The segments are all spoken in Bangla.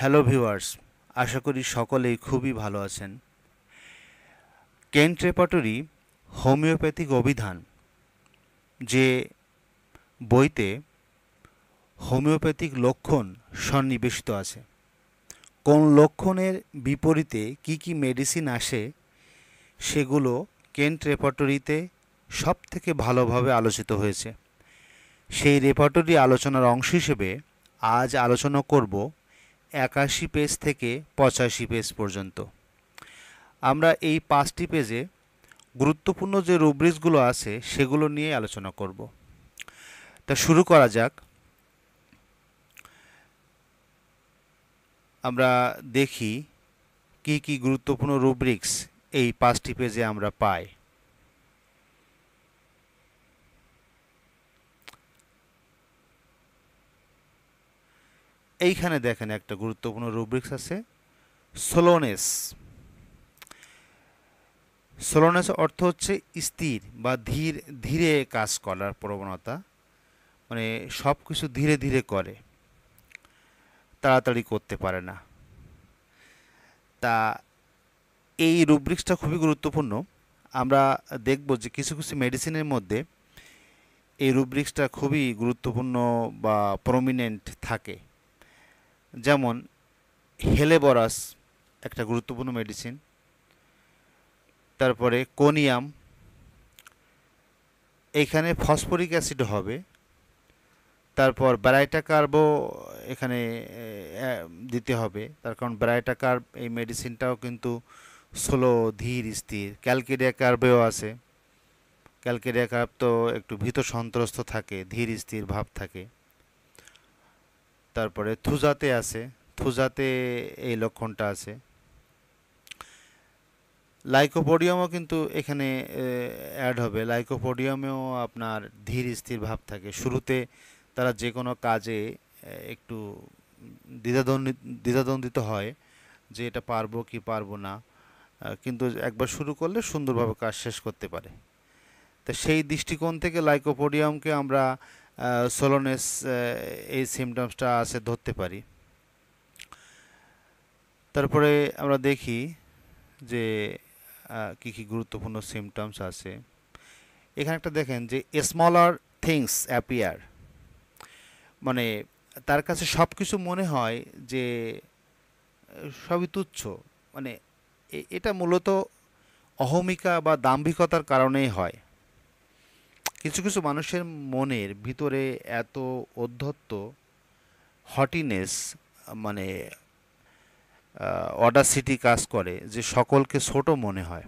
হ্যালো ভিউয়ার্স, আশা করি সকলেই খুবই ভালো আছেন। কেন্ট রেপার্টরি হোমিওপ্যাথিক অভিধান যে বইতে হোমিওপ্যাথিক লক্ষণ সন্নিবেশিত আছে, কোন লক্ষণের বিপরীতে কি কি মেডিসিন আসে সেগুলো কেন্ট রেপার্টরিতে সব থেকে ভালোভাবে আলোচিত হয়েছে। সেই রেপার্টরি আলোচনার অংশ হিসেবে আজ আলোচনা করব ৮১ পেজ থেকে ৮৫ পেজ পর্যন্ত। আমরা এই ৫টি পেজে গুরুত্বপূর্ণ যে রুব্রিক্সগুলো আছে সেগুলো নিয়ে আলোচনা করব। তা শুরু করা যাক। আমরা দেখি কি কি গুরুত্বপূর্ণ রুব্রিক্স এই ৫টি পেজে আমরা পাই। এইখানে দেখেন একটা গুরুত্বপূর্ণ রুব্রিক্স আছে, স্লোনেস। স্লোনেস অর্থ হচ্ছে স্থির বা ধীরে কাজ করার প্রবণতা, মানে সব কিছু ধীরে ধীরে করে, তাড়াতাড়ি করতে পারে না। তা এই রুব্রিক্সটা খুবই গুরুত্বপূর্ণ। আমরা দেখব যে কিছু কিছু মেডিসিনের মধ্যে এই রুব্রিক্সটা খুবই গুরুত্বপূর্ণ বা প্রমিনেন্ট থাকে। যেমন হেলেবরাস একটা গুরুত্বপূর্ণ মেডিসিন, তারপরে কোনিয়াম, এইখানে ফসফরিক অ্যাসিড হবে, তারপর ব্যারাইটা কার্বও এখানে দিতে হবে, তার কারণ ব্যারাইটা কার্ব এই মেডিসিনটাও কিন্তু স্লো, ধীর স্থির। ক্যালকেরিয়া কার্বেও আছে, ক্যালকেরিয়া কার্ব তো একটু ভীত সন্ত্রস্ত থাকে, ধীর স্থির ভাব থাকে। তারপরে থুজাতে আছে, থুজাতে এই লক্ষণটা আছে। লাইকোপোডিয়ামও কিন্তু এখানে অ্যাড হবে, লাইকোপোডিয়ামেও আপনার ধীর স্থির ভাব থাকে। শুরুতে তারা যে কোনো কাজে একটু দ্বিধাদ্বন্দ্বিত হয় যে এটা পারবো কি পারবো না, কিন্তু একবার শুরু করলে সুন্দরভাবে কাজ শেষ করতে পারে। তো সেই দৃষ্টিকোণ থেকে লাইকোপোডিয়ামকে আমরা সোলোনেস এই সিমটমসটা আছে ধরতে পারি। তারপরে আমরা দেখি যে কি কি গুরুত্বপূর্ণ সিমটমস আছে। এখানে একটা দেখেন যে স্মলার থিংস অ্যাপিয়ার, মানে তার কাছে সব কিছু মনে হয় যে সবই তুচ্ছ। মানে এটা মূলত অহমিকা বা দাম্ভিকতার কারণেই হয়। কিছু কিছু মানুষের মনের ভিতরে এত অধ্যত্ত হটিনেস, মানে অডাসিটি কাজ করে যে সকলকে ছোট মনে হয়।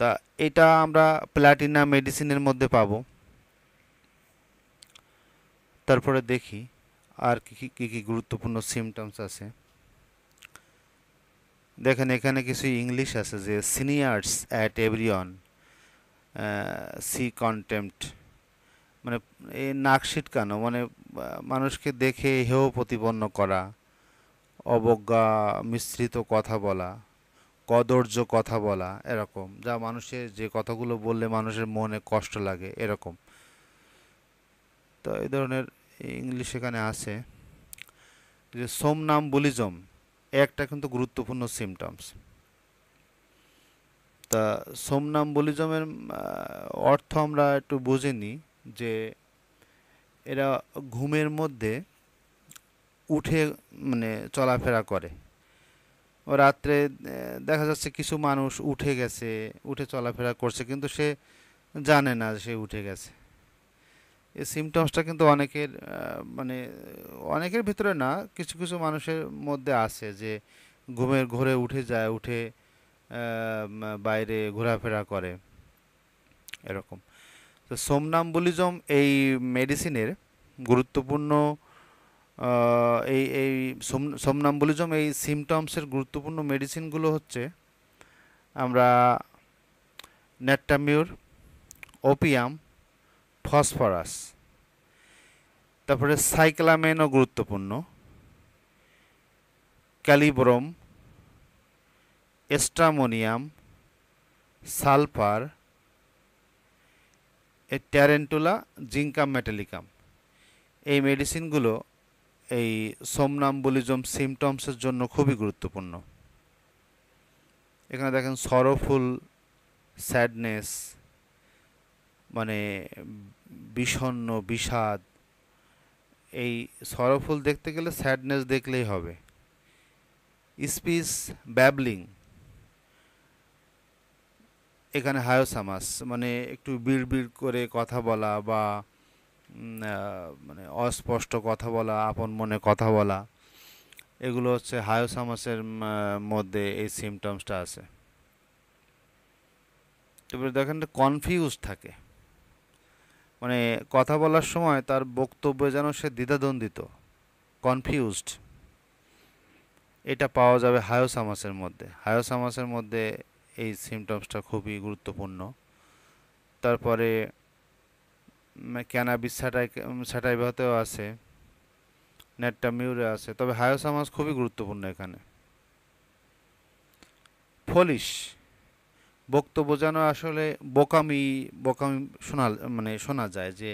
তা এটা আমরা প্ল্যাটিনা মেডিসিনের মধ্যে পাবো। তারপরে দেখি আর কি কি গুরুত্বপূর্ণ সিমটমস আছে। দেখেন এখানে কিছু ইংলিশ আছে, যে seniors at everyone C contempt, মানে এই নাক সিটকানো, মানে মানুষকে দেখে হেয় প্রতিপন্ন করা, অবজ্ঞা মিশ্রিত কথা বলা, কদর্য কথা বলা, এরকম যা মানুষের যে কথাগুলো বললে মানুষের মনে কষ্ট লাগে এরকম। তো এই ধরনের ইংলিশ এখানে আছে। যে সোমনাম্বুলিজম একটা কিন্তু গুরুত্বপূর্ণ সিমটমস। তা সোমনাম্বুলিজমের অর্থ আমরা একটু বুঝে নিই, যে এরা ঘুমের মধ্যে উঠে মানে চলাফেরা করে। ও রাত্রে দেখা যাচ্ছে কিছু মানুষ উঠে গেছে, উঠে চলাফেরা করছে, কিন্তু সে জানে না যে সে উঠে গেছে। এই সিমটমসটা কিন্তু অনেকের মানে অনেকের ভিতরে না, কিছু কিছু মানুষের মধ্যে আছে যে ঘুমের ঘোরে উঠে যায়, উঠে বাইরে ঘোরাফেরা করে এরকম। তো সোমনাম্বুলিজম এই মেডিসিনের গুরুত্বপূর্ণ এই এই সোমনাম্বুলিজম এই সিমটমসের গুরুত্বপূর্ণ মেডিসিনগুলো হচ্ছে আমরা নেট্টামিউর, ওপিয়াম, ফসফরাস, তারপরে সাইক্লামেনও গুরুত্বপূর্ণ, ক্যালিব্রোম, এস্ট্রামোনিয়াম, সালফার, ট্যারেন্টুলা, জিঙ্কাম মেটালিকাম। এই মেডিসিনগুলো এই সোমনাম্বুলিজম সিমটমসের জন্য খুবই গুরুত্বপূর্ণ। এখানে দেখেন সরোফুল, স্যাডনেস, মানে বিষণ্ণ, বিষাদ। এই সরোফুল দেখতে গেলে স্যাডনেস দেখলেই হবে। স্পিচ ব্যাবলিং, এখানে হায়োসামাস, মানে একটু বিড়বিড় করে কথা বলা বা মানে অস্পষ্ট কথা বলা, আপন মনে কথা বলা, এগুলো হচ্ছে হায়োসামাসের মধ্যে এই সিমটমসটা আছে। এবারে দেখেন কনফিউজ থাকে, মানে কথা বলার সময় তার বক্তব্যে যেন সে দ্বিধাদ্বন্দ্বিত, কনফিউজড। এটা পাওয়া যাবে হায়োসামাসের মধ্যে। হায়োসামাসের মধ্যে এই সিমটমসটা খুবই গুরুত্বপূর্ণ। তারপরে ক্যানাবিস স্যাটাইভাতেও আছে, নেট্টামিউরে আছে, তবে হায়োসামাস খুবই গুরুত্বপূর্ণ এখানে। ফলিশ, বক্তব্য যেন আসলে বোকামি বোকামি শোনা যায়, যে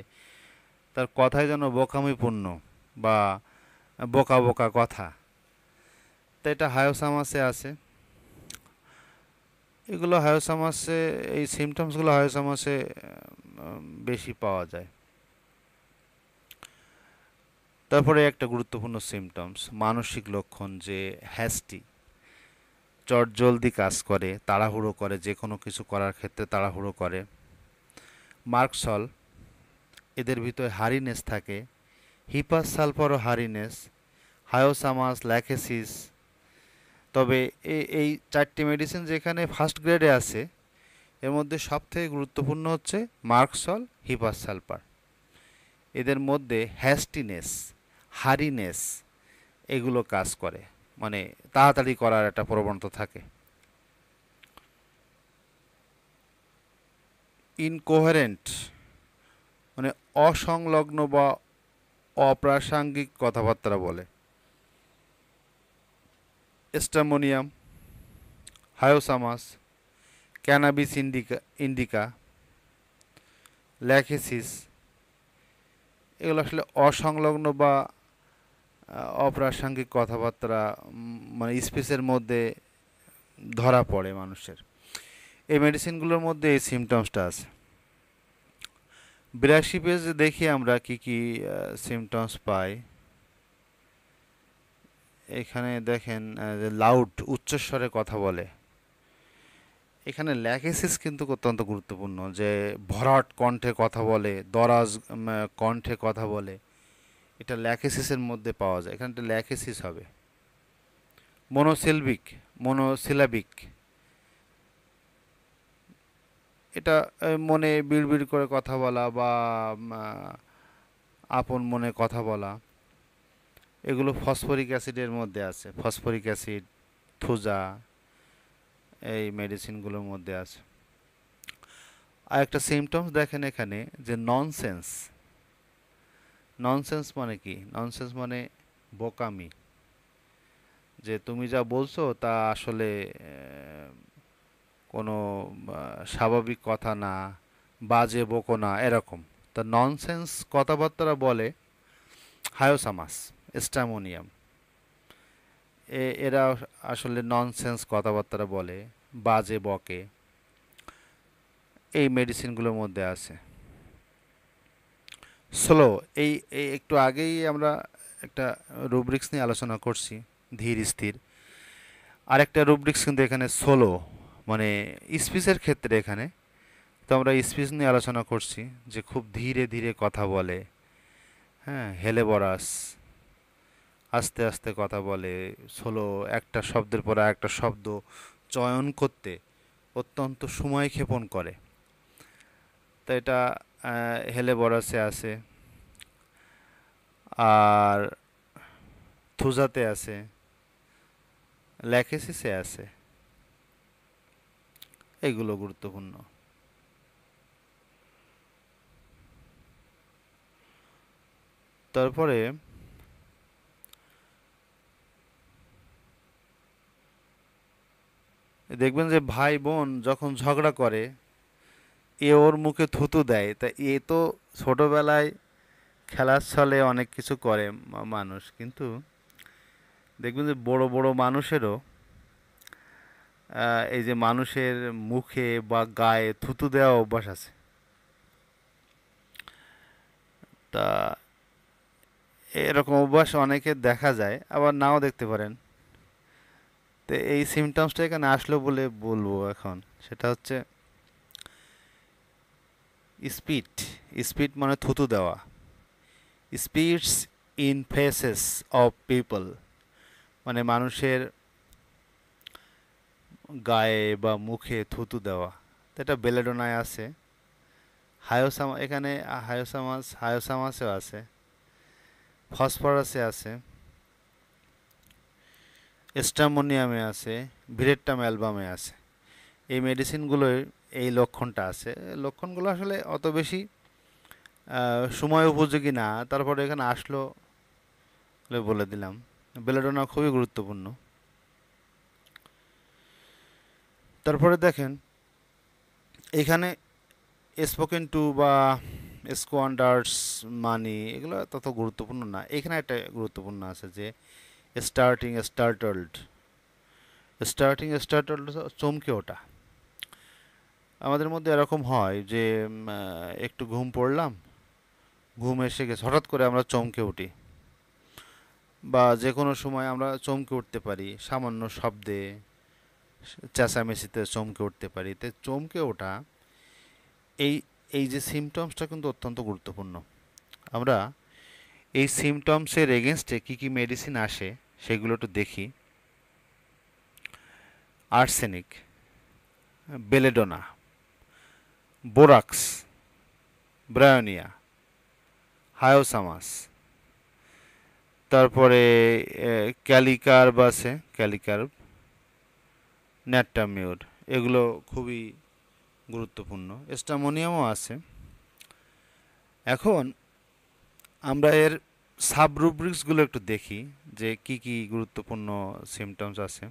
তার কথাই যেন বোকামিপূর্ণ বা বোকা বোকা কথা। তো এটা হায়োসামাসে আছে। এগুলো হায়োসামাসে, এই সিমটমসগুলো হায়োসামাসে বেশি পাওয়া যায়। তারপরে একটা গুরুত্বপূর্ণ সিমটমস, মানসিক লক্ষণ, যে হ্যাস্টি, চটজলদি কাজ করে, তাড়াহুড়ো করে, যে কোনো কিছু করার ক্ষেত্রে তাড়াহুড়ো করে। মার্কসল, এদের ভিতরে হারিনেস থাকে। হিপাস সালফারও হারিনেস। হায়োসামাস, ল্যাকেসিস। তবে এই চারটি মেডিসিন যেখানে ফার্স্ট গ্রেডে আছে, এর মধ্যে সবথেকে গুরুত্বপূর্ণ হচ্ছে মার্কসল, হিপাস সালফার। এদের মধ্যে হ্যাস্টিনেস, হারিনেস, এগুলো কাজ করে, মানে তাড়াতাড়ি করার একটা প্রবণতা থাকে। ইনকোহেরেন্ট, মানে অসংলগ্ন বা অপ্রাসঙ্গিক কথাবার্তা বলে। স্ট্যামোনিয়াম, হায়োসামাস, ক্যানাবিস ইন্ডিকা, ল্যাকেসিস, এগুলো আসলে অসংলগ্ন বা অপ্রাসঙ্গিক কথাবার্তা মানে স্পিচের মধ্যে ধরা পড়ে মানুষের। এই মেডিসিনগুলোর মধ্যে এই সিমটমসটা আছে। 82 পেজে দেখি আমরা কি কি সিমটমস পাই। এখানে দেখেন যে লাউড, উচ্চস্বরে কথা বলে। এখানে ল্যাকেসিস কিন্তু অত্যন্ত গুরুত্বপূর্ণ, যে ভরাট কণ্ঠে কথা বলে, দরাজ কণ্ঠে কথা বলে। এটা ল্যাকেসিসের মধ্যে পাওয়া যায়, এখানে ল্যাকেসিস হবে। মোনোসিলাবিক, এটা মনে বিড়বিড় করে কথা বলা বা আপন মনে কথা বলা। এগুলো ফসফরিক অ্যাসিডের মধ্যে আছে। ফসফরিক অ্যাসিড, থুজা, এই মেডিসিনগুলোর মধ্যে আছে। আর একটা সিমটমস দেখেন এখানে, যে ননসেন্স। ননসেন্স মানে কি? ননসেন্স মানে বোকামি, যে তুমি যা বলছো তা আসলে কোনো স্বাভাবিক কথা না, বাজে বকো না, এরকম। তা ননসেন্স কথাবার্তা বলে হায়োসামাস, স্ট্যামোনিয়াম। এরা আসলে ননসেন্স কথাবার্তা বলে, বাজে বকে। এই মেডিসিনগুলোর মধ্যে আছে। স্লো, এই একটু আগেই আমরা একটা রুব্রিক্স নিয়ে আলোচনা করছি, ধীর স্থির। আরেকটা রুব্রিক্স কিন্তু এখানে সোলো, মানে স্পিচের ক্ষেত্রে। এখানে তো আমরা স্পিচ নিয়ে আলোচনা করছি, যে খুব ধীরে ধীরে কথা বলে, হ্যাঁ, হেলেবরাস, আস্তে আস্তে কথা বলে, সোলো, একটা শব্দের পর একটা শব্দ চয়ন করতে অত্যন্ত সময় ক্ষেপণ করে। তো এটা হেলেবরাসে আছে, আর থুজাতে আছে, ল্যাকেসিসে আছে। এগুলো গুরুত্বপূর্ণ। তারপরে দেখবেন যে ভাই বোন যখন ঝগড়া করে, এ ওর মুখে থুতু দেয়, তা এ তো ছোটবেলায় খেলার ছলে অনেক কিছু করে মানুষ, কিন্তু দেখবেন যে বড় বড় মানুষেরও এই যে মানুষের মুখে বা গায়ে থুতু দেওয়া অভ্যাস আছে। তা এরকম অভ্যাস অনেকের দেখা যায়, আবার নাও দেখতে পারেন। তো এই সিমটমসটা এখানে আসলো বলে বলবো এখন, সেটা হচ্ছে স্পিট। স্পিট মানে থুতু দেওয়া। Spitz in faces of people, মানে মানুষের গায়ে বা মুখে থুতু দেওয়া। তো এটা বেলেডোনায় আছে, হায়োসামা এখানে হায়োসামাসেও আছে, ফসফরাসে আছে, স্ট্রামোনিয়ামে আছে, ভিরেট্টাম অ্যালবামে আছে। এই মেডিসিনগুলোর এই লক্ষণটা আছে। লক্ষণগুলো আসলে অত বেশি সময় উপযোগী না, তারপরে এখানে আসলো বলে দিলাম। বেলেডোনা খুবই গুরুত্বপূর্ণ। তারপরে দেখেন এখানে স্পোকেন টু বা স্কোয়ান্ডার্স মানি এগুলো তত গুরুত্বপূর্ণ না। এখানে একটা গুরুত্বপূর্ণ আছে যে স্টার্টিং স্টার্টল্ড চমকে ওঠা। আমাদের মধ্যে এরকম হয় যে একটু ঘুম পড়লাম, ঘুম এসে গেছে, হঠাৎ করে আমরা চমকে উঠি, বা যে কোনো সময় আমরা চমকে উঠতে পারি, সামান্য শব্দে চেঁচামেচিতে চমকে উঠতে পারি। তো চমকে ওঠা, এই এই যে সিমটমসটা কিন্তু অত্যন্ত গুরুত্বপূর্ণ। আমরা এই সিমটমসের এগেনস্টে কী কী মেডিসিন আসে সেগুলো একটু দেখি। আর্সেনিক, বেলেডোনা, বোরাক্স, ব্রায়োনিয়া, হায়োসামাস, তারপরে ক্যালিকার্ব আছে, ক্যালিকার্ব, ন্যাট্টামিউর, এগুলো খুবই গুরুত্বপূর্ণ। স্টামোনিয়ামও আছে। এখন আমরা এর সাবরুব্রিক্সগুলো একটু দেখি যে কি কি গুরুত্বপূর্ণ সিমটমস আছে।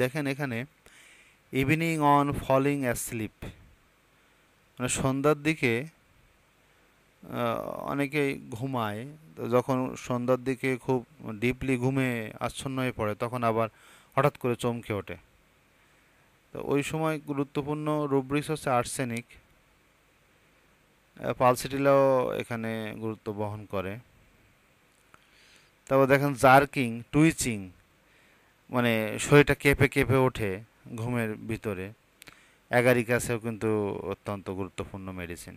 দেখেন এখানে ইভিনিং অন ফলিং অ্যাসলিপ, মানে সন্ধ্যার দিকে অনেকেই ঘুমায়, তো যখন সন্ধ্যার দিকে খুব ডিপলি ঘুমে আচ্ছন্ন হয়ে পড়ে তখন আবার হঠাৎ করে চমকে ওঠে। তো ওই সময় গুরুত্বপূর্ণ রুব্রিক্স হচ্ছে আর্সেনিক, পালসিটিলাও এখানে গুরুত্ব বহন করে। তারপর দেখেন জার্কিং, টুইচিং, মানে শরীরটা কেঁপে কেঁপে ওঠে ঘুমের ভিতরে, অ্যাগারিকাসেও কিন্তু অত্যন্ত গুরুত্বপূর্ণ মেডিসিন।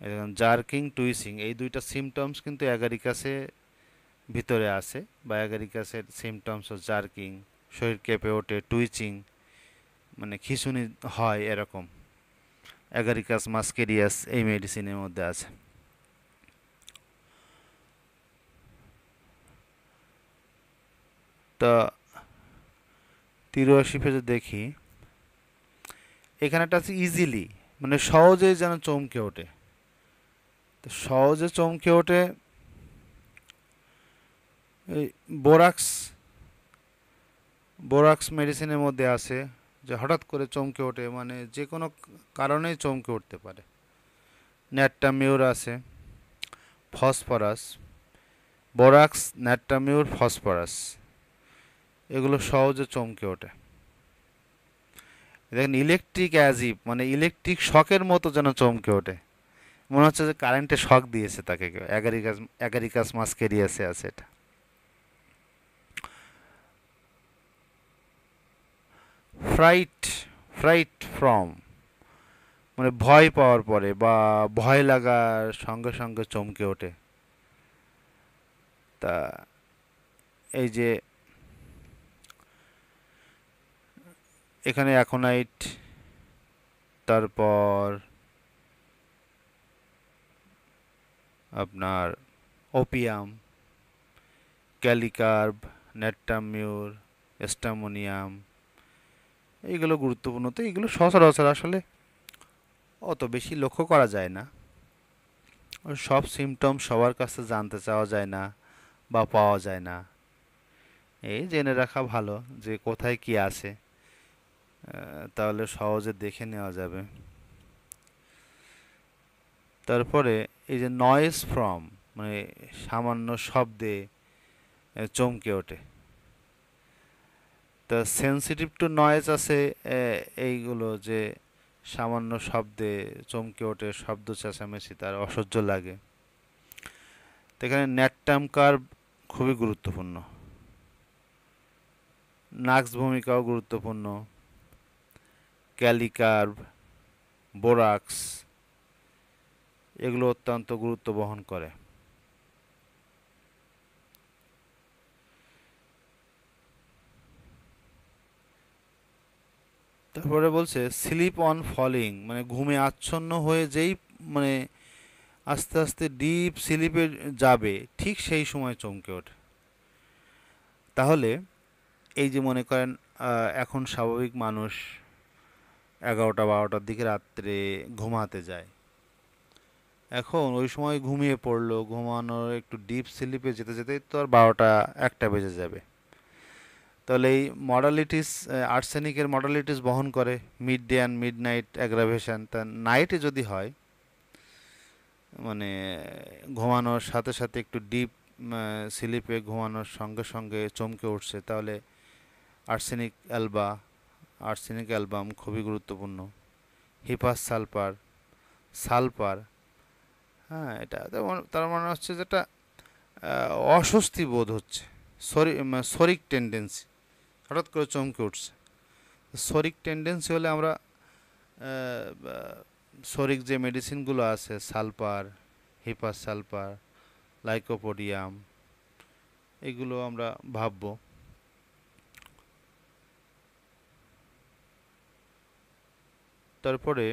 দেখুন জার্কিং, টুইচিং এই দুইটা সিমটমস কিন্তু অ্যাগারিকাসে ভিতরে আছে, বা অ্যাগারিকাসের সিমটমস জার্কিং, শরীর কেঁপে ওঠে, টুইচিং মানে খিঁচুনি হয়, এরকম অ্যাগারিকাস মাস্কেরিয়াস এই মেডিসিনের মধ্যে আছে। তা 83 পেজে দেখি, এখানে একটা আছে ইজিলি, মানে সহজেই যেন চমকে ওঠে। তো সহজে চমকে ওঠে এই বোরাক্স বোরাক্স মেডিসিনের মধ্যে আছে, যে হঠাৎ করে চমকে ওঠে, মানে যে কোনো কারণেই চমকে উঠতে পারে। ন্যাট্টামিউর আছে, ফসফরাস, বোরাক্স, ন্যাট্টামিউর, ফসফরাস এগুলো সহজে চমকে ওঠে। দেখেন ইলেকট্রিক অ্যাজিভ, মানে ইলেকট্রিক শকের মতো যেন চমকে ওঠে, মনে হচ্ছে যে কারেন্টে শক দিয়েছে তাকে কেউ। অ্যাগারিকাস মাস্কেরিয়াসে আছে এটা। ফ্রাইট ফ্রাইট ফ্রম, মানে ভয় পাওয়ার পরে বা ভয় লাগার সঙ্গে সঙ্গে চমকে ওঠে। তা এই যে এখানে অ্যাকোনাইট, তারপর আপনার ওপিয়াম, ক্যালিকার্ব, ন্যাট্টামিউর, স্টামোনিয়াম এইগুলো গুরুত্বপূর্ণ। তো এইগুলো সচরাচর আসলে অত বেশি লক্ষ্য করা যায় না, সব সিমটম সবার কাছে জানতে চাওয়া যায় না বা পাওয়া যায় না। এই জেনে রাখা ভালো যে কোথায় কি আছে, তাহলে সহজে দেখে নেওয়া যাবে। তারপরে এই যে নয়েজ ফ্রম, মানে সামান্য শব্দে চমকে ওঠে। তো সেন্সিটিভ টু নয়েজ আছে এইগুলো যে সামান্য শব্দে চমকে ওঠে, শব্দ চেঁচামেচি তার অসহ্য লাগে। তো এখানে ন্যাটটাম কার্ভ খুবই গুরুত্বপূর্ণ, নাক্স ভূমিকাও গুরুত্বপূর্ণ, ক্যালি কার্ভ, বোরাক্স, এগুলো অত্যন্ত গুরুত্ব বহন করে। তারপরে বলছে স্লিপ অন ফলিং, মানে ঘুমে আচ্ছন্ন হয়ে যেই মানে আস্তে আস্তে ডিপ স্লিপে যাবে, ঠিক সেই সময় চমকে ওঠে। তাহলে এই যে মনে করেন এখন স্বাভাবিক মানুষ 11টা 12টার দিকে রাত্রে ঘুমাতে যায়, এখন ওই সময় ঘুমিয়ে পড়লো, ঘুমানোর একটু ডিপ স্লিপে যেতে যেতেই তো আর 12টা 1টা বেজে যাবে। তাহলে এই মডালিটিস, আর্সেনিকের মডালিটিস বহন করে mid day and mid night aggravation. তা নাইটে যদি হয়, মানে ঘুমানোর সাথে সাথে একটু ডিপ স্লিপে ঘুমানোর সঙ্গে সঙ্গে চমকে উঠছে, তাহলে আর্সেনিক অ্যালবা, আর্সেনিক অ্যালবাম খুবই গুরুত্বপূর্ণ। হিপাস সালফার, সালফার, হ্যাঁ, এটা তার মানে হচ্ছে যেটা অস্বস্তি বোধ হচ্ছে, সরিক টেন্ডেন্সি, হঠাৎ করে চমকে উঠছে। সরিক টেন্ডেন্সি হলে আমরা সরিক যে মেডিসিনগুলো আছে, সালফার, হিপাস সালফার, লাইকোপোডিয়াম, এগুলো আমরা ভাববো। তারপরে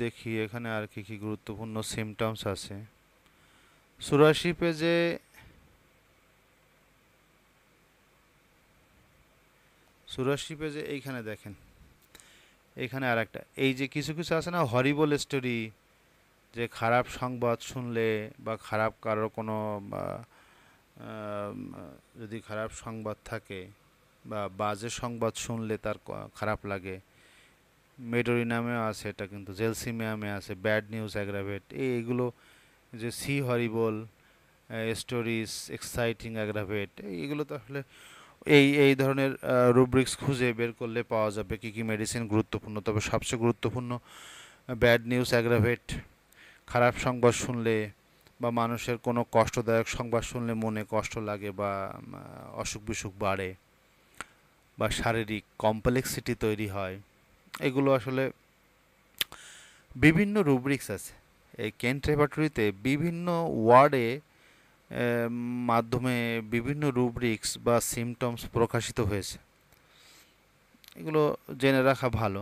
দেখি এখানে আর কি কি গুরুত্বপূর্ণ সিমটমস আছে। 84 পেজে, 84 পেজে এইখানে দেখেন, এইখানে আর একটা, এই যে কিছু কিছু আছে না হরিবল স্টোরি, যে খারাপ সংবাদ শুনলে বা খারাপ কারো কোনো যদি খারাপ সংবাদ থাকে বা বাজে সংবাদ শুনলে তার খারাপ লাগে। মেডোরিনামেও আছে এটা, কিন্তু জেলসিমিয়ামে আছে ব্যাড নিউজ অ্যাগ্রাভেট। এইগুলো যে সি হরিবল স্টোরিজ এক্সাইটিং অ্যাগ্রাভেট, এইগুলো তো আসলে এই ধরনের রুব্রিক্স খুঁজে বের করলে পাওয়া যাবে কী কী মেডিসিন গুরুত্বপূর্ণ। তবে সবচেয়ে গুরুত্বপূর্ণ ব্যাড নিউজ অ্যাগ্রাভেট, খারাপ সংবাদ শুনলে বা মানুষের কোনো কষ্টদায়ক সংবাদ শুনলে মনে কষ্ট লাগে বা অসুখ বিসুখ বাড়ে বা শারীরিক কমপ্লেক্সিটি তৈরি হয়, এগুলো আসলে বিভিন্ন রুব্রিক্স আছে। এই কেন্ট রেপার্টরিতে বিভিন্ন ওয়ার্ডে মাধ্যমে বিভিন্ন রুব্রিক্স বা সিমটমস প্রকাশিত হয়েছে, এগুলো জেনে রাখা ভালো।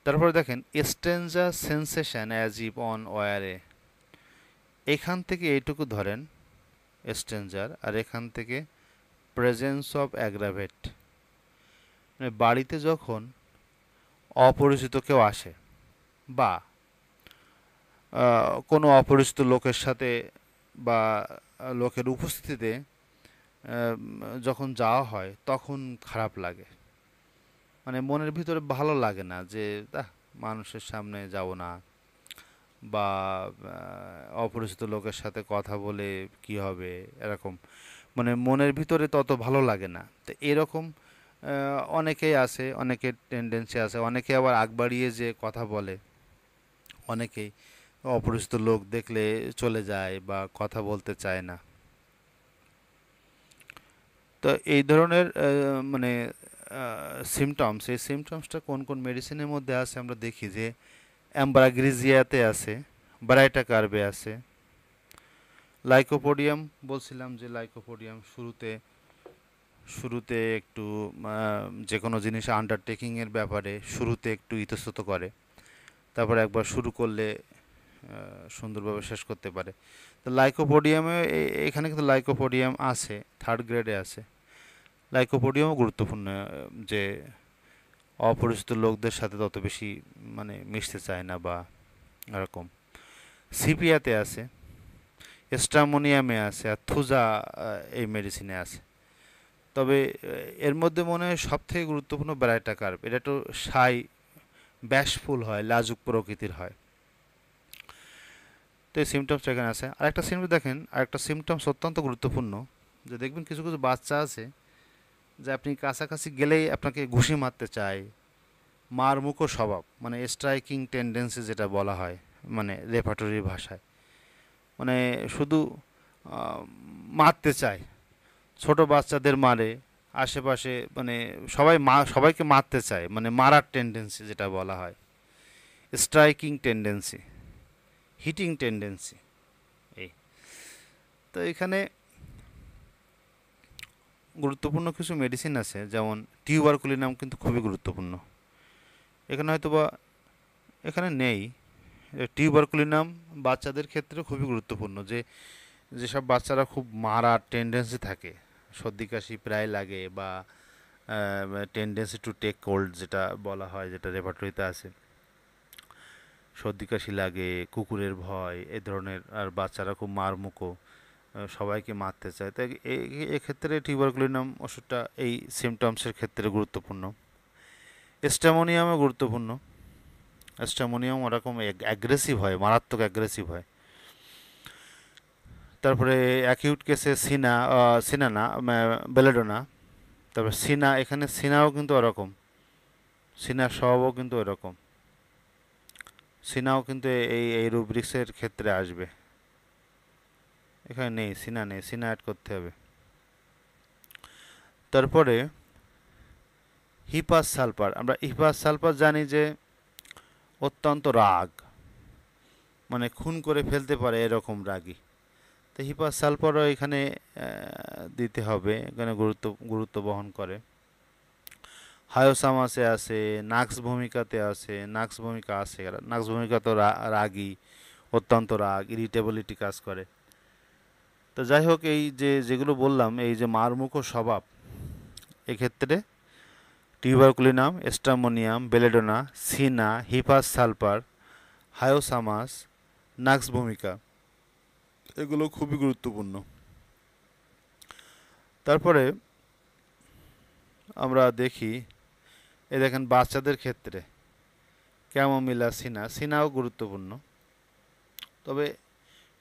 তারপরে দেখেন stranger sensation as if on ওয়ারে, এখান থেকে এইটুকু ধরেন স্ট্রেঞ্জার, আর এখান থেকে প্রেজেন্স অফ অ্যাগ্রাভেট, মানে বাড়িতে যখন অপরিচিত কেউ আসে বা কোনো অপরিচিত লোকের সাথে বা লোকের উপস্থিতিতে যখন যাওয়া হয় তখন খারাপ লাগে, মানে মনের ভিতরে ভালো লাগে না যে মানুষের সামনে যাব না, বা অপরিচিত লোকের সাথে কথা বলে কি হবে, এরকম মানে মনের ভিতরে তত ভালো লাগে না। তো এরকম অনেকেই আছে, অনেকের টেন্ডেন্সি আছে, অনেকে আবার আগ বাড়িয়ে যে কথা বলে, অনেকেই অপরিচিত লোক দেখলে চলে যায় বা কথা বলতে চায় না। তো এই ধরনের মানে সিমটমস, এই সিমটমসটা কোন কোন মেডিসিনের মধ্যে আছে আমরা দেখি যে অ্যাম্বারাগ্রিজিয়াতে আছে, ব্রাইটা কার্বে আছে, লাইকোপোডিয়াম বলছিলাম যে লাইকোপোডিয়াম শুরুতে শুরুতে একটু যে কোনো জিনিস আন্ডারটেকিংয়ের ব্যাপারে শুরুতে একটু ইতস্তত করে, তারপর একবার শুরু করলে সুন্দরভাবে শেষ করতে পারে। তো লাইকোপোডিয়ামে এখানে কিন্তু লাইকোপোডিয়াম আছে, 3rd গ্রেডে আছে। লাইকোপোডিয়ামও গুরুত্বপূর্ণ, যে অপরিচিত লোকদের সাথে তত বেশি মানে মিশতে চায় না বা এরকম। সিপিয়াতে আছে, স্ট্রামোনিয়ামে আছে, আর থুজা এই মেডিসিনে আছে। তবে এর মধ্যে মনে হয় সবথেকে গুরুত্বপূর্ণ ব্রাইটা কার্ভ। এটা একটু সাই ব্যাশফুল হয়, লাজুক প্রকৃতির হয়। তো এই সিমটমস এখানে আছে। আরেকটা সিমটম দেখেন, আরেকটা সিমটমস অত্যন্ত গুরুত্বপূর্ণ, যে দেখবেন কিছু কিছু বাচ্চা আছে যে আপনি কাছাকাছি গেলেই আপনাকে ঘুষি মারতে চায়, মারমুখো স্বভাব, মানে স্ট্রাইকিং টেন্ডেন্সি যেটা বলা হয়, মানে রেপার্টরির ভাষায়, মানে শুধু আহ, মারতে চায়, ছোট বাচ্চাদের মারে, আশেপাশে মানে সবাইকে মারতে চায়, মানে মারার টেন্ডেন্সি যেটা বলা হয়, স্ট্রাইকিং টেন্ডেন্সি, হিটিং টেন্ডেন্সি। এই তো এখানে গুরুত্বপূর্ণ কিছু মেডিসিন আছে, যেমন টিউবারকুলিনাম কিন্তু খুবই গুরুত্বপূর্ণ। এখানে হয়তো বা এখানে নেই। টিউবারকুলিনাম বাচ্চাদের ক্ষেত্রে খুবই গুরুত্বপূর্ণ, যেসব বাচ্চারা খুব মারার টেন্ডেন্সি থাকে, সর্দি কাশি প্রায় লাগে, বা টেন্ডেন্সি টু টেক কোল্ড যেটা বলা হয়, যেটা রেপার্টরিতে আছে, সর্দি কাশি লাগে, কুকুরের ভয়, এই ধরনের, আর বাচ্চারা খুব মারমুখো, সবাইকে মারতে চায়, তাই এক্ষেত্রে টিউবারকুলিনাম ওষুধটা এই সিমটমসের ক্ষেত্রে গুরুত্বপূর্ণ। স্ট্যামোনিয়ামও গুরুত্বপূর্ণ। স্ট্যামোনিয়াম ওরকম অ্যাগ্রেসিভ হয়, মারাত্মক অ্যাগ্রেসিভ হয়। তারপরে অ্যাকিউট কেসে সিনা না, বেলেডোনা। তারপরে সিনা, এখানে সিনাও কিন্তু ওরকম, সিনার স্বভাবও কিন্তু ওরকম, সিনাও কিন্তু এই এই রুব্রিক্সের ক্ষেত্রে আসবে। এখানে নেই, সিনা নেই, সিনা অ্যাড করতে হবে। তারপরে হিপাস সালফার, আমরা হিপাস সালফার জানি যে অত্যন্ত রাগ, মানে খুন করে ফেলতে পারে এরকম রাগী। তো হিপাস সালফারও এখানে দিতে হবে, এখানে গুরুত্ব বহন করে। হায়োসামাসে আছে, নাক্স ভূমিকাতে আছে, নাক্স ভূমিকা আছে, নাক্স ভূমিকা তো রাগী, অত্যন্ত রাগ, ইরিটেবিলিটি কাজ করে। তো যাই হোক, এই যে যেগুলো বললাম, এই যে মারমুখো স্বভাব, এক্ষেত্রে টিউবারকুলিনাম, স্ট্রামোনিয়াম, বেলেডোনা, সিনা, হিপাস সালফার, হায়োসামাস, নাক্স ভূমিকা, এগুলো খুবই গুরুত্বপূর্ণ। তারপরে আমরা দেখি, এই দেখেন বাচ্চাদের ক্ষেত্রে ক্যামোমিলা, সিনাও গুরুত্বপূর্ণ। তবে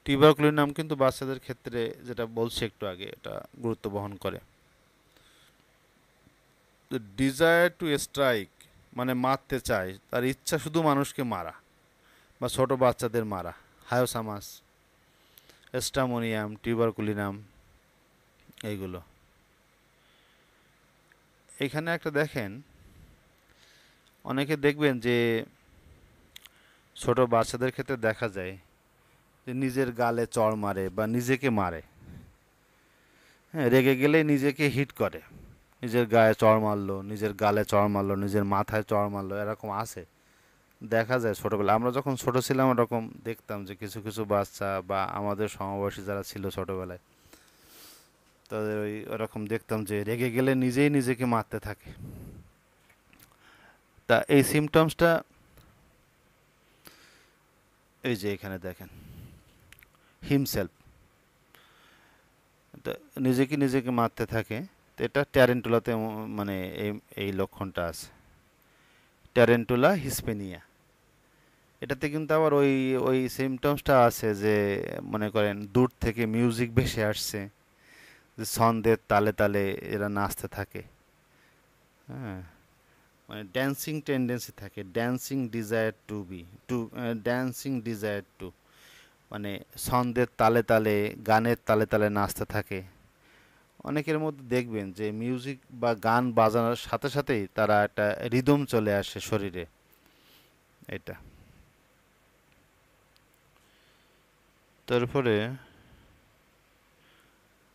টিউবারকুলিনাম কিন্তু বাচ্চাদের ক্ষেত্রে, যেটা বলছি একটু আগে, এটা গুরুত্ব বহন করে। ডিজায়ার টু স্ট্রাইক, মানে মারতে চায়, তার ইচ্ছা শুধু মানুষকে মারা বা ছোট বাচ্চাদের মারা, হায়োসামাস, স্ট্রামোনিয়াম, টিউবারকুলিনাম, এইগুলো। এখানে একটা দেখেন, অনেকে দেখবেন যে ছোট বাচ্চাদের ক্ষেত্রে দেখা যায় যে নিজের গালে চড় মারে বা নিজেকে মারে। হ্যাঁ, রেগে গেলেই নিজেকে হিট করে, নিজের গায়ে চড় মারলো, নিজের গালে চড় মারলো, নিজের মাথায় চড় মারলো, এরকম আছে, দেখা যায় ছোটবেলা। আমরা যখন ছোট ছিলাম এরকম দেখতাম যে কিছু কিছু বাচ্চা বা আমাদের সমবয়সী যারা ছিল ছোটবেলায়, তাদের ওরকম দেখতাম যে রেগে গেলে নিজেই নিজেকে মারতে থাকে। তা এই সিমটমসটা, এই যে এখানে দেখেন, হিমসেলফ, তো নিজেকে নিজেকে মারতে থাকে। তো এটা ট্যারেন্টুলাতে মানে এই এই লক্ষণটা আছে, ট্যারেন্টুলা হিসপেনিয়া। এটাতে কিন্তু আবার ওই ওই সিমটমসটা আছে যে, মনে করেন দূর থেকে মিউজিক ভেসে আসছে, যে ছন্দের তালে তালে এরা নাচতে থাকে। হ্যাঁ, মানে ড্যান্সিং টেন্ডেন্সি থাকে, dancing desire to be, to dancing desire to, মানে ছন্দের তালে তালে, গানের তালে তালে নাচতে থাকে। অনেকের মধ্যে দেখবেন যে মিউজিক বা গান বাজানোর সাথে সাথেই তারা একটা রিদম চলে আসে শরীরে, এটা। তারপরে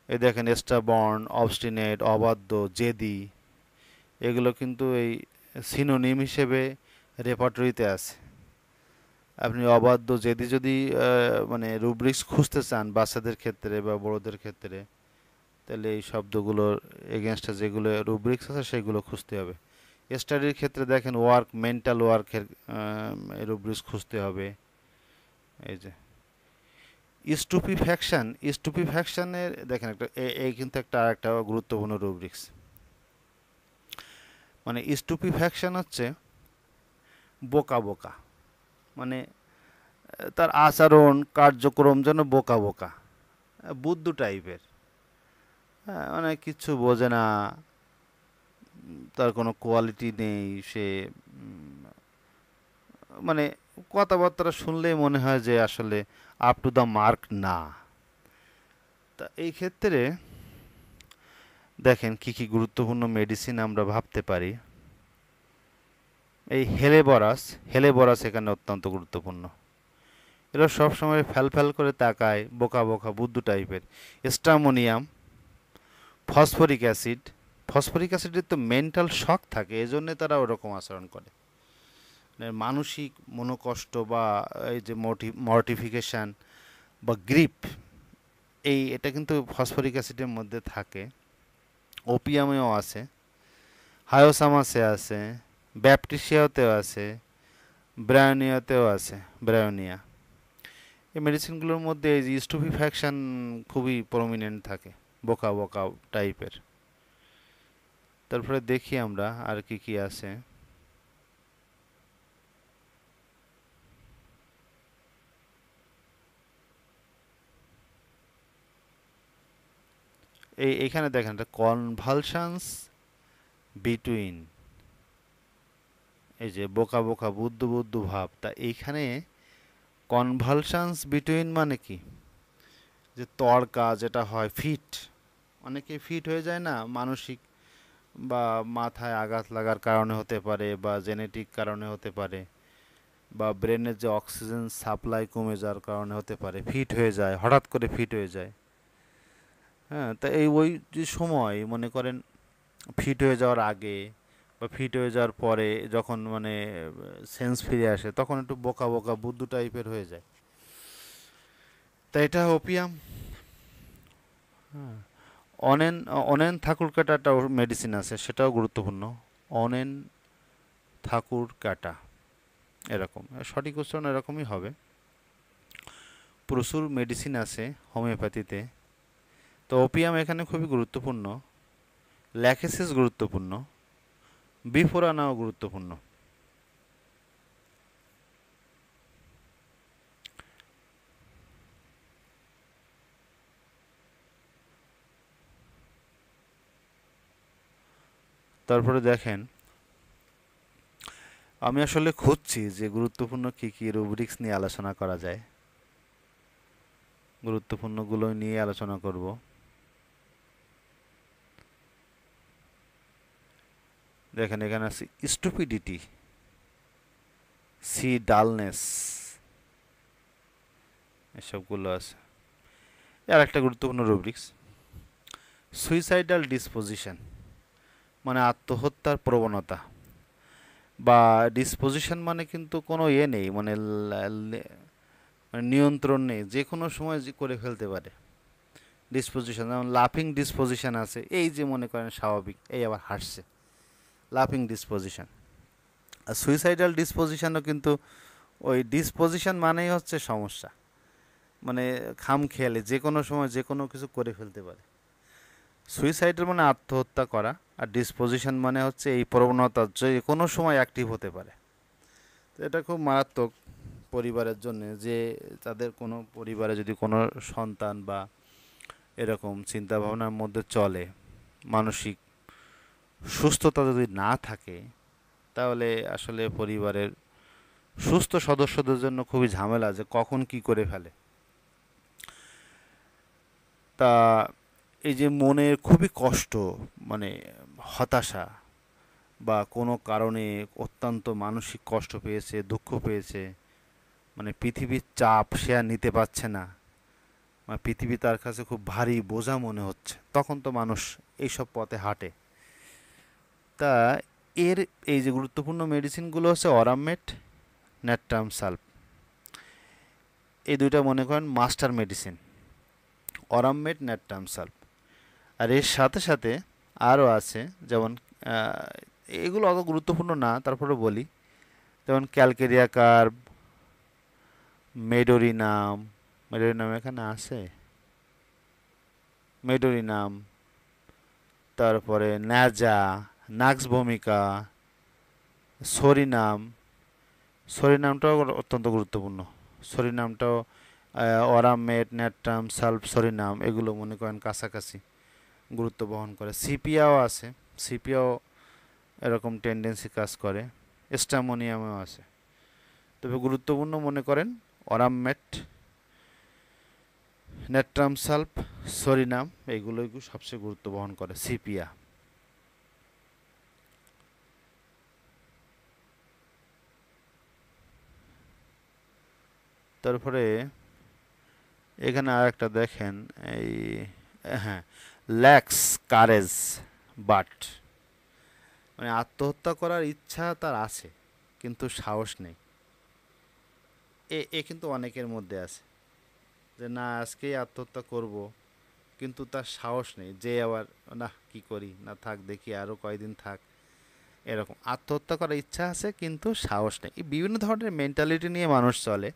এই দেখেন স্টাবর্ন, অবস্টিনেট, অবাধ্য, জেদি, এগুলো কিন্তু এই সিনোনিম হিসেবে রেপার্টরিতে আছে। আপনি অবাধ্য, জেদি যদি মানে রুব্রিক্স খুঁজতে চান বাচ্চাদের ক্ষেত্রে বা বড়দের ক্ষেত্রে, তাহলে এই শব্দগুলোর এগেনস্টে যেগুলো রুব্রিক্স আছে সেগুলো খুঁজতে হবে। স্টাডির ক্ষেত্রে দেখেন ওয়ার্ক, মেন্টাল ওয়ার্কের রুব্রিক্স খুঁজতে হবে। এই যে স্টুপিফ্যাকশনের দেখেন একটা এই কিন্তু আরেকটা গুরুত্বপূর্ণ রুব্রিক্স। মানে স্টুপিফ্যাকশন হচ্ছে বোকা বোকা, মানে তার আচরণ কার্যক্রম যেন বোকা বোকা, বুদ্ধু টাইপের। হ্যাঁ, মানে কিচ্ছু বোঝে না, তার কোনো কোয়ালিটি নেই, সে মানে কথাবার্তা শুনলেই মনে হয় যে আসলে আপ টু দ্য মার্ক না। তা এই ক্ষেত্রে দেখেন কি কি গুরুত্বপূর্ণ মেডিসিন আমরা ভাবতে পারি। এই হেলেবরাস এখানে অত্যন্ত গুরুত্বপূর্ণ। এরা সবসময় ফ্যাল ফ্যাল করে তাকায়, বোকা বোকা বুদ্ধু টাইপের। স্ট্রামোনিয়াম, ফসফরিক অ্যাসিডের তো মেন্টাল শক থাকে, এজন্য তারা ওরকম আচরণ করে। মানে মানসিক মনোকষ্ট বা এই যে মর্টিফিকেশন বা গ্রিপ, এটা কিন্তু ফসফরিক অ্যাসিডের মধ্যে থাকে। ওপিয়ামেও আছে, হায়োসামাসে আছে, ব্যাপটিসিয়াতেও আছে, ব্রায়োনিয়াতেও আছে, ব্রায়োনিয়া। এই মেডিসিনগুলোর মধ্যে এই যে স্টুপিফ্যাকশন খুবই প্রমিনেন্ট থাকে, বোকা বোকা টাইপের। তারপরে দেখি আমরা আর কি কি আছে। এইখানে দেখেন কনভালশনস বিটুইন, এই যে বোকা বোকা বুদ্ধু বুদ্ধু ভাব। তা এইখানে কনভালশনস বিটুইন মানে কি, যে তড়কা যেটা হয় ফিট, অনেকে ফিট হয়ে যায় না, মানসিক বা মাথায় আঘাত লাগার কারণে হতে পারে, বা জেনেটিক কারণে হতে পারে, বা ব্রেনের যে অক্সিজেন সাপ্লাই কমে যাওয়ার কারণে হতে পারে, ফিট হয়ে যায়, হঠাৎ করে ফিট হয়ে যায়। হ্যাঁ, তা ওই যে সময় মনে করেন ফিট হয়ে যাওয়ার আগে বা ফিট হয়ে যাওয়ার পরে যখন মানে সেন্স ফিরে আসে, তখন একটু বোকা বোকা বুদ্ধু টাইপের হয়ে যায়। তা এটা ওপিয়াম। হ্যাঁ, অনেন অনেন ঠাকুর কাটা একটা মেডিসিন আছে, সেটাও গুরুত্বপূর্ণ। অনেন ঠাকুর কাটা, এরকম সঠিক উচ্চারণ এরকমই হবে। প্রচুর মেডিসিন আছে হোমিওপ্যাথিতে। তো ওপিয়াম এখানে খুবই গুরুত্বপূর্ণ। ল্যাকেসিস গুরুত্বপূর্ণ, বিফোরানাও গুরুত্বপূর্ণ। তারপরে দেখেন, আমি আসলে খুঁজছি যে গুরুত্বপূর্ণ কি কি রুব্রিক্স নিয়ে আলোচনা করা যায়, গুরুত্বপূর্ণগুলো নিয়ে আলোচনা করব। দেখেন এখানে আছে স্টুপিডিটি, সি ডালনেস, এসবগুলো আছে। আর একটা গুরুত্বপূর্ণ রুব্রিক্স সুইসাইডাল ডিসপোজিশন, মানে আত্মহত্যার প্রবণতা। বা ডিসপোজিশন মানে কিন্তু কোনো নেই, মানে মানে নিয়ন্ত্রণ নেই, যে কোনো সময় যে করে ফেলতে পারে। ডিসপোজিশন যেমন লাফিং ডিসপোজিশন আছে, এই যে মনে করেন স্বাভাবিক, এই আবার হাসছে, লাফিং ডিসপোজিশন। আর সুইসাইডাল ডিসপোজিশনও কিন্তু ওই ডিসপোজিশন মানেই হচ্ছে সমস্যা, মানে খামখেয়ালি যে কোনো সময় যে কোনো কিছু করে ফেলতে পারে। সুইসাইডাল মানে আত্মহত্যা করা, আর ডিসপোজিশন মানে হচ্ছে এই প্রবণতা যে কোনো সময় অ্যাক্টিভ হতে পারে। তো এটা খুব মারাত্মক পরিবারের জন্য, যে তাদের কোনো পরিবারে যদি কোনো সন্তান বা এরকম চিন্তা ভাবনার মধ্যে চলে, মানসিক সুস্থতা যদি না থাকে, তাহলে আসলে পরিবারের সুস্থ সদস্যদের জন্য খুবই ঝামেলা, যে কখন কি করে ফেলে। তা এই যে মনের খুবই কষ্ট, মানে হতাশা, বা কোনো কারণে অত্যন্ত মানসিক কষ্ট পেয়েছে, দুঃখ পেয়েছে, মানে পৃথিবীর চাপ সে আর নিতে পারছে না, মানে পৃথিবী তার কাছে খুব ভারী বোঝা মনে হচ্ছে, তখন তো মানুষ এইসব পথে হাঁটে। তা এর এই যে গুরুত্বপূর্ণ মেডিসিনগুলো হচ্ছে অরামমেট, ন্যাট্রাম সালফ, এই দুইটা মনে করেন মাস্টার মেডিসিন, অরামমেট ন্যাট্রাম সালফ। আর এর সাথে সাথে আরও আছে, যেমন আহ, এগুলো অত গুরুত্বপূর্ণ না, তারপরে বলি। যেমন ক্যালকেরিয়া কার্ব, মেডোরিনাম, মেডোরিনাম এখানে আছে, মেডোরিনাম, তারপরে ন্যাজা, নাক্স ভূমিকা, সরিনাম। সরিনামটাও অত্যন্ত গুরুত্বপূর্ণ। সরিনামটাও অরামেট, ন্যাট্রাম, সালফ, সরিনাম এগুলো মনে করেন কাছাকাছি গুরুত্ব বহন করে। সিপিয়াও আছে, সিপিয়াও এরকম টেন্ডেন্সি কাজ করে। স্টামোনিয়ামও আছে। তবে গুরুত্বপূর্ণ মনে করেন অরামেট, ন্যাট্রাম, সালফ, সরিনাম এইগুলোই সবচেয়ে গুরুত্ব বহন করে। সিপিয়া। তারপরে এখানে আর একটা দেখেন, এই হ্যাঁ, ল্যাক্স কারেজ বাট, মানে আত্মহত্যা করার ইচ্ছা তার আছে কিন্তু সাহস নেই। এ এ কিন্তু অনেকের মধ্যে আছে, যে না আজকেই আত্মহত্যা করব, কিন্তু তার সাহস নেই, যে আবার না কি করি, না থাক দেখি আরও কয়দিন থাক, এরকম আত্মহত্যা করার ইচ্ছা আছে কিন্তু সাহস নেই। এই বিভিন্ন ধরনের মেন্টালিটি নিয়ে মানুষ চলে।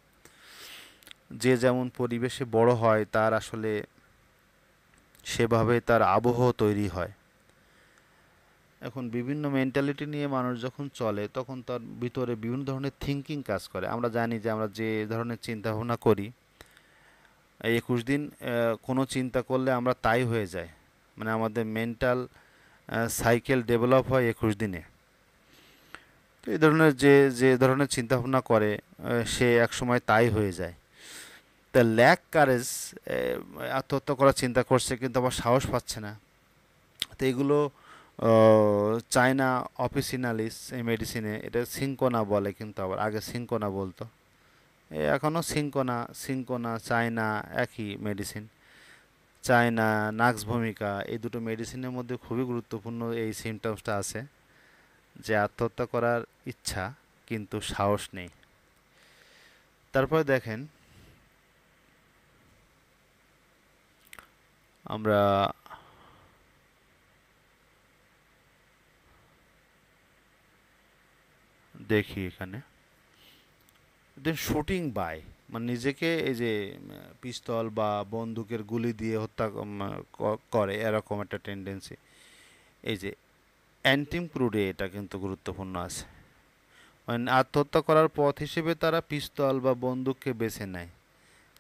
যে যেমন পরিবেশে বড় হয় তার আসলে সেভাবে তার আবহ তৈরি হয়। এখন বিভিন্ন মেন্টালিটি নিয়ে মানুষ যখন চলে তখন তার ভিতরে বিভিন্ন ধরনের থিঙ্কিং কাজ করে। আমরা জানি যে আমরা যে ধরনের চিন্তা ভাবনা করি, এই 21 দিন কোনো চিন্তা করলে আমরা তাই হয়ে যায়। মানে আমাদের মেন্টাল সাইকেল ডেভেলপ হয় 21 দিনে। তো এই ধরনের যে যে ধরনের চিন্তা ভাবনা করে সে এক সময় তাই হয়ে যায়। তা ল্যাক কারেজ, আত্মহত্যা করার চিন্তা করছে কিন্তু আবার সাহস পাচ্ছে না। তো এগুলো চায়না অফিসিনালিস এই মেডিসিনে এটা সিনকোনা বলে, কিন্তু আবার আগে সিনকোনা বলতো, এখনও সিনকোনা, সিনকোনা চায়না একই মেডিসিন। চায়না, নাক্স ভূমিকা এই দুটো মেডিসিনের মধ্যে খুবই গুরুত্বপূর্ণ এই সিমটমসটা আছে, যে আত্মহত্যা করার ইচ্ছা কিন্তু সাহস নেই। তারপরে দেখেন আমরা দেখি এখানে দেন শুটিং বাই, মানে নিজেকে এই যে পিস্তল বা বন্দুকের গুলি দিয়ে হত্যা করে এরকম একটা টেন্ডেন্সি। এই যে অ্যান্টিম ক্রুডে এটা কিন্তু গুরুত্বপূর্ণ আছে, মানে আত্মহত্যা করার পথ হিসেবে তারা পিস্তল বা বন্দুককে বেছে নেয়,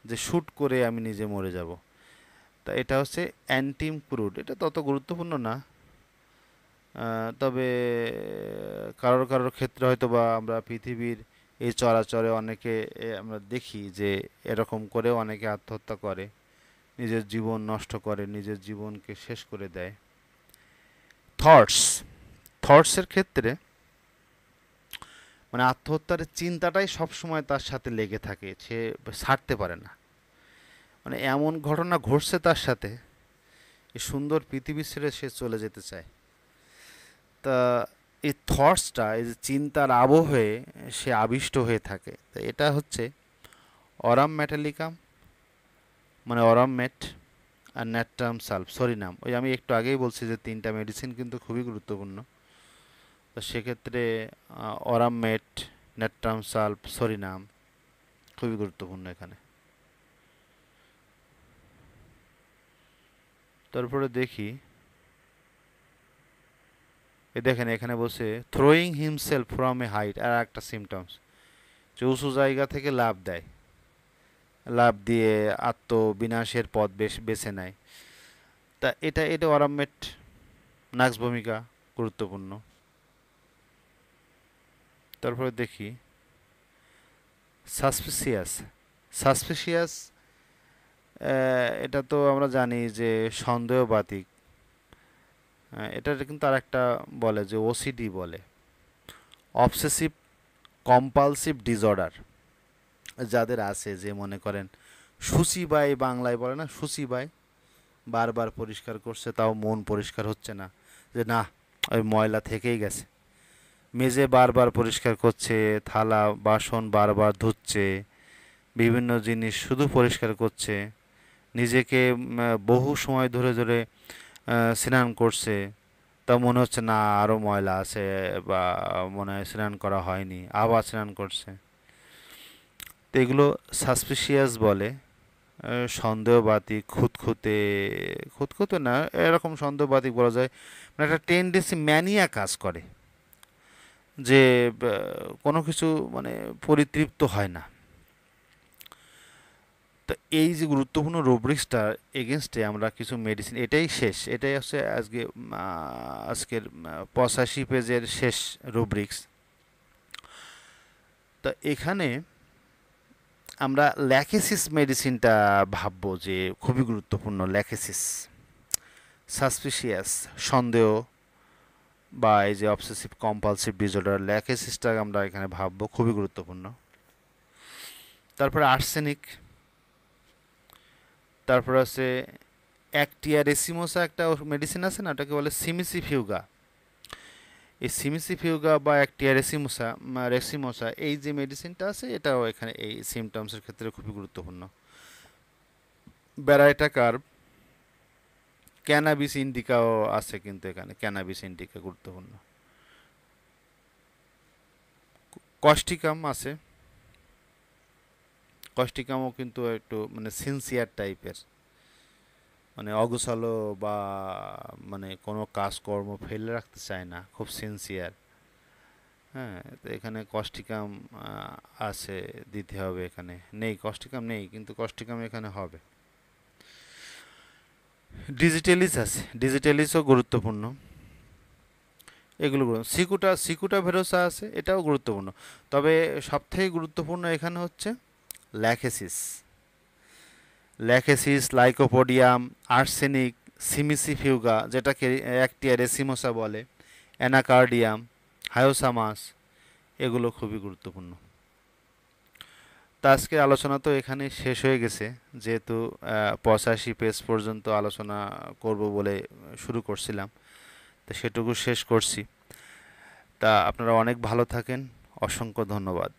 যে শ্যুট করে আমি নিজে মরে যাব। তা এটা হচ্ছে অ্যান্টিম ক্রুড, এটা তত গুরুত্বপূর্ণ না। তবে কারোর কারোর ক্ষেত্রে হয়তো বা আমরা পৃথিবীর এই চরাচরে অনেকে আমরা দেখি যে এরকম করেও অনেকে আত্মহত্যা করে, নিজের জীবন নষ্ট করে, নিজের জীবনকে শেষ করে দেয়। থটস, থটসের ক্ষেত্রে মানে আত্মহত্যার চিন্তাটাই সবসময় তার সাথে লেগে থাকে, সে ছাড়তে পারে না। মানে এমন ঘটনা ঘটছে তার সাথে, এই সুন্দর পৃথিবী ছেড়ে সে চলে যেতে চায়। তা এই থটসটা, এই যে চিন্তার আবহে সে আবিষ্ট হয়ে থাকে, তো এটা হচ্ছে অরাম মেটালিকাম, মানে অরাম মেট, আর ন্যাট্রাম, সালফ, সরিনাম। ওই আমি একটু আগেই বলছি যে তিনটা মেডিসিন কিন্তু খুবই গুরুত্বপূর্ণ। তো সেক্ষেত্রে aurum met, natrum, sulph, psorinum খুবই গুরুত্বপূর্ণ এখানে। তারপরে দেখি, এ দেখেন এখানে বসে throwing himself from a height, আর একটা সিমটমস, যে উঁচু জায়গা থেকে লাফ দেয়, লাফ দিয়ে আত্মবিনাশের পথ বেছে নেয়। তা এটা এটা অরামেট, নাক্স ভূমিকা গুরুত্বপূর্ণ। তারপরে দেখি সাসপিসিয়াস, সাসপিসিয়াস এটা তো আমরা জানি যে সন্দেহবাতিক। এটা কিন্তু আর একটা বলে যে ওসিডি বলে, অবসেসিভ কম্পালসিভ ডিসঅর্ডার যাদের আছে, যে মনে করেন সূচিবাই, বাংলায় বলে না সূচিবাই, বারবার পরিষ্কার করছে তাও মন পরিষ্কার হচ্ছে না, যে না ওই ময়লা থেকেই গেছে, মেজে বারবার পরিষ্কার করছে, থালা বাসন বারবার ধুচ্ছে, বিভিন্ন জিনিস শুধু পরিষ্কার করছে, নিজেকে বহু সময় ধরে ধরে স্নান করছে, তা মনে হচ্ছে না আরও ময়লা আছে, বা মনে হয় স্নান করা হয়নি, আবার স্নান করছে। তো এগুলো সাসপিসিয়াস বলে, সন্দেহবাতিক, খুঁতখুঁতে, খুঁতখুঁতে না, এরকম সন্দেহবাতিক বলা যায়। মানে একটা টেন্ডেন্সি, ম্যানিয়া কাজ করে, যে কোনো কিছু মানে পরিতৃপ্ত হয় না। তো এই যে গুরুত্বপূর্ণ রুব্রিক্সটা এগেনস্টে আমরা কিছু মেডিসিন, এটাই শেষ, এটাই হচ্ছে আজকে আজকের 85 পেজের শেষ রুব্রিক্স। তো এখানে আমরা ল্যাকেসিস মেডিসিনটা ভাববো যে খুবই গুরুত্বপূর্ণ। ল্যাকেসিস, সাসপিসিয়াস, সন্দেহ, বা এই যে অবসেসিভ কম্পালসিভ ডিসঅর্ডার, ল্যাকেসিসটা আমরা এখানে ভাববো খুবই গুরুত্বপূর্ণ। তারপরে আর্সেনিক, তারপর আছে অ্যাক্টিয়া রেসিমোসা, একটা মেডিসিন আছে না, ওটাকে বলে সিমিসিফিউগা। এই সিমিসিফিউগা বা অ্যাক্টিয়া রেসিমোসা, রেসিমোসা, এই যে মেডিসিনটা আছে এটাও এখানে এই সিমটমসের ক্ষেত্রে খুবই গুরুত্বপূর্ণ। ব্যারাইটা কার্ভ, ক্যানাবিস ইন্ডিকাও আছে, কিন্তু এখানে ক্যানাবিস ইন্ডিকা গুরুত্বপূর্ণ। কস্টিকাম আছে, কস্টিকামও কিন্তু একটু মানে সিনসিয়ার টাইপের, মানে অগোছালো বা মানে কোনো কাজকর্ম ফেলে রাখতে চায় না, খুব সিনসিয়ার। হ্যাঁ, তো এখানে কস্টিকাম আছে, দিতে হবে। এখানে নেই, কস্টিকাম নেই, কিন্তু কস্টিকাম এখানে হবে। ডিজিটালিস আছে, ডিজিটালিসও গুরুত্বপূর্ণ। এগুলো সিকুটা, সিকুটা ভেরোসা আছে, এটাও গুরুত্বপূর্ণ। তবে সবথেকে গুরুত্বপূর্ণ এখানে হচ্ছে Lachesis. Lachesis, lycopodium, arsenic, Cimicifuga যেটাকে অ্যাক্টিয়া রেসিমোসা বলে, অ্যানাকার্ডিয়াম, হায়োসামাস, এগুলো খুবই গুরুত্বপূর্ণ। তা আজকের আলোচনা তো এখানে শেষ হয়ে গেছে, যেহেতু 85 পেজ পর্যন্ত আলোচনা করব বলে শুরু করছিলাম, তো সেটুকু শেষ করছি। তা আপনারা অনেক ভালো থাকেন, অসংখ্য ধন্যবাদ।